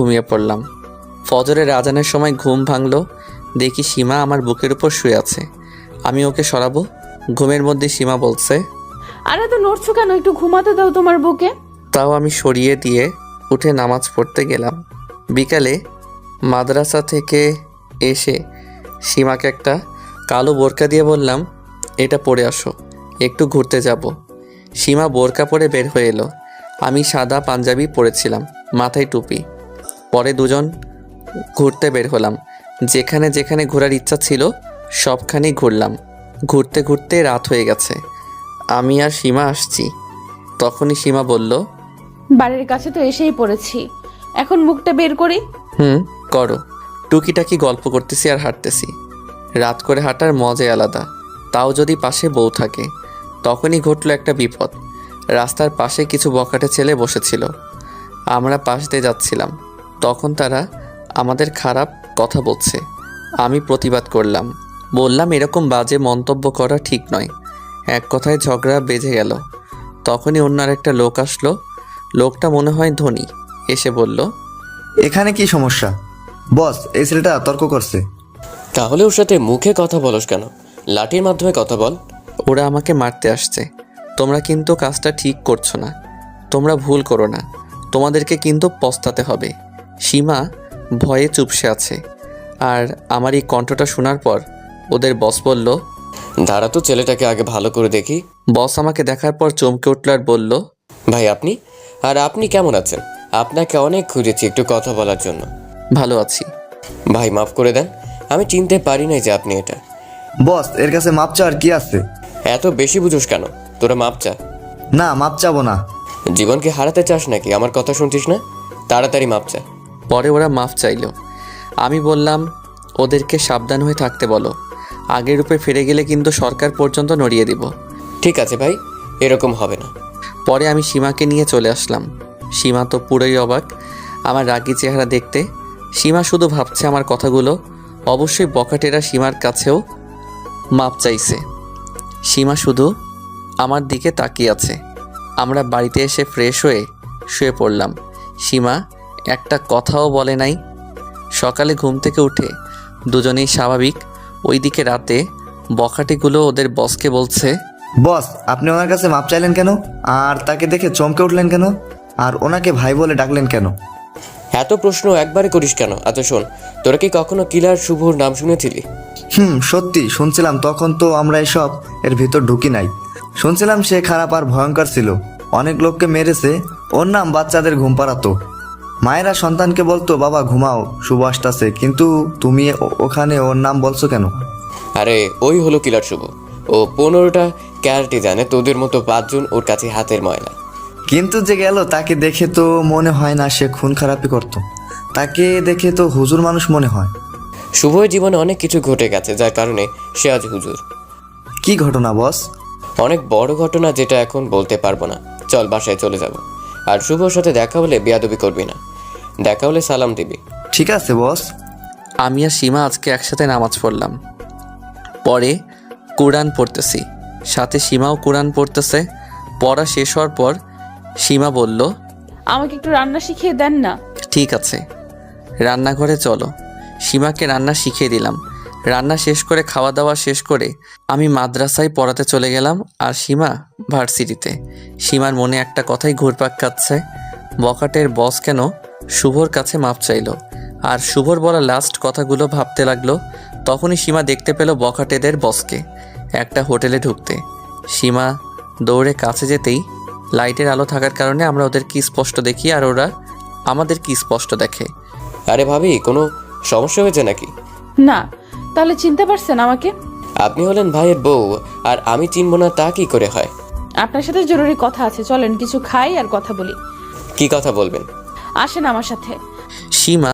ঘুমিয়ে পড়লাম। ফজরের আজানের সময় ঘুম ভাঙলো, দেখি সীমা আমার বুকের উপর শুয়ে আছে। আমি ওকে সরাবো, ঘুমের মধ্যে সীমা বলছে, আরে তো নড়ছো কেন? একটু ঘুমাতে দাও তোমার বুকে। তাও আমি সরিয়ে দিয়ে উঠে নামাজ পড়তে গেলাম। বিকালে মাদ্রাসা থেকে এসে সীমাকে একটা কালো বোরকা দিয়ে বললাম, এটা পরে আসো, একটু ঘুরতে যাব। সীমা বোরকা পরে বের হয়ে এলো। আমি সাদা পাঞ্জাবি পরেছিলাম, মাথায় টুপি। পরে দুজন ঘুরতে বের হলাম। যেখানে যেখানে ঘোরার ইচ্ছা ছিল সবখানেই ঘুরলাম। ঘুরতে ঘুরতে রাত হয়ে গেছে। আমি আর সীমা আসছি। তখনই সীমা বলল, বাড়ির কাছে তো এসেই পড়েছি, এখন মুখটা বের করি। করো। টুকিটাকি গল্প করতেছি আর হাঁটতেছি। রাত করে হাঁটার মজাই আলাদা, তাও যদি পাশে বউ থাকে। তখনই ঘটলো একটা বিপদ। রাস্তার পাশে কিছু বখাটে ছেলে বসেছিল। আমরা পাশ দিয়ে যাচ্ছিলাম, তখন তারা আমাদের খারাপ কথা বলছে। আমি প্রতিবাদ করলাম, বললাম এরকম বাজে মন্তব্য করা ঠিক নয়। এক কথায় ঝগড়া বেজে গেল। তখনই অন্য আরেকটা লোক আসলো। লোকটা মনে হয় ধনী, এসে বলল, এখানে কি সমস্যা? বস, এই ছেলেটা তর্ক করছে। তাহলে ওর সাথে মুখে কথা বলস কেন? লাঠির মাধ্যমে কথা বল। ওরা আমাকে মারতে আসছে। তোমরা কিন্তু কাজটা ঠিক করছো না। তোমরা ভুল করো না, তোমাদেরকে কিন্তু পস্তাতে হবে। সীমা ভয়ে চুপসে আছে। আর আমার এই কণ্ঠটা শোনার পর ওদের বস বলল, দাঁড়া তো, ছেলেটাকে আগে ভালো করে দেখি। বস আমাকে দেখার পর চমকে উঠল আর বলল, ভাই আপনি? আর আপনি কেমন আছেন? আপনাকে অনেক খুঁজেছি একটু কথা বলার জন্য। ভালো আছি। ভাই মাফ করে দেন, আমি চিনতে পারি নাই যে আপনি এটা। বস, এর কাছে মাপ চাওয়ার কি আছে? এত বেশি বুঝোস কেন? তোরা মাপ চা। না, মাপ চাবো না। জীবনকে হারাতে চাস নাকি? আমার কথা শুনছিস না? তাড়াতাড়ি মাপ চা। পরে ওরা মাফ চাইল। আমি বললাম, ওদেরকে সাবধান হয়ে থাকতে বলো। আগের রূপে ফিরে গেলে কিন্তু সরকার পর্যন্ত নড়িয়ে দিব। ঠিক আছে ভাই, এরকম হবে না। পরে আমি সীমাকে নিয়ে চলে আসলাম। সীমা তো পুরোই অবাক আমার রাগী চেহারা দেখতে। সীমা শুধু ভাবছে আমার কথাগুলো। অবশ্যই বখাটেরা সীমার কাছেও মাপ চাইছে। সীমা শুধু আমার দিকে তাকিয়ে আছে। আমরা বাড়িতে এসে ফ্রেশ হয়ে শুয়ে পড়লাম। সীমা একটা কথাও বলে নাই। সকালে ঘুম থেকে উঠে দুজনেই স্বাভাবিক। ওইদিকে রাতে বখাটেগুলো ওদের বসকে বলছে, বস, আপনি ওনার কাছে মাপ চাইলেন কেন? আর তাকে দেখে চমকে উঠলেন কেন? আর ওনাকে ভাই বলে ডাকলেন কেন? এত প্রশ্ন একবারে করিস কেন? আচ্ছা শোন, তোরা কি কখনো কিলার শুভর নাম শুনেছিলি? সত্যি শুনছিলাম, তখন তো আমরা এসব এর ভিতর ঢুকি নাই। শুনছিলাম সে খারাপ আর ভয়ঙ্কর ছিল, অনেক লোককে মেরেছে। ওর নাম বাচ্চাদের ঘুম পাড়াতো। মায়েরা সন্তানকে বলতো, বাবা ঘুমাও, শুভ আসতেছে। কিন্তু তুমি ওখানে ওর নাম বলছো কেন? আরে ওই হলো কিলার শুভ। ও 15টা ক্যারেটে জানে, তোদের মতো 5 জন ওর কাছে হাতের ময়লা। কিন্তু যে গেল, তাকে দেখে তো মনে হয় না সে খুন খারাপি করতো। তাকে দেখে তো হুজুর মানুষ মনে হয়। শুভর জীবনে অনেক কিছু ঘটে গেছে, যার কারণে সে আজ হুজুর। কি ঘটনা বস? অনেক বড় ঘটনা, যেটা এখন বলতে পারবো না। চল বাসায় চলে যাব। আর শুভর সাথে দেখা হলে বেয়াদবি করবি না, দেখা হলে সালাম দিবি। ঠিক আছে বস। আমি আর সীমা আজকে একসাথে নামাজ পড়লাম। পরে কোরআন পড়তেছি, সাথে সীমাও কোরআন পড়তেছে। পড়া শেষ হওয়ার পর সীমা বলল, আমাকে একটু রান্না শিখিয়ে দেন না। ঠিক আছে, রান্নাঘরে চলো। সীমাকে রান্না শিখিয়ে দিলাম। রান্না শেষ করে খাওয়া দাওয়া শেষ করে আমি মাদ্রাসায় পড়াতে চলে গেলাম আর সীমা ভার্সিটিতে। সীমার মনে একটা কথাই ঘুরপাক খাচ্ছে, বখাটের বস কেন শুভর কাছে মাপ চাইলো। আর শুভর বলা লাস্ট কথাগুলো ভাবতে লাগলো। তখনই সীমা দেখতে পেল বখাটেদের বসকে একটা হোটেলে ঢুকতে। সীমা দৌড়ে কাছে যেতেই লাইটের আলো থাকার কারণে আমরা ওদেরকে স্পষ্ট দেখি আর ওরা আমাদেরকে স্পষ্ট দেখে। আরে ভাবি, কোনো সমস্যা হয়েছে নাকি? না, তাহলে চিনতে পারছেন আমাকে? আপনি হলেন ভাইয়ের বউ, আর আমি চিনব না তা কি করে হয়? আপনার সাথে জরুরি কথা আছে, চলেন কিছু খাই আর কথা বলি। কি কথা বলবেন? আসেন আমার সাথে। সীমা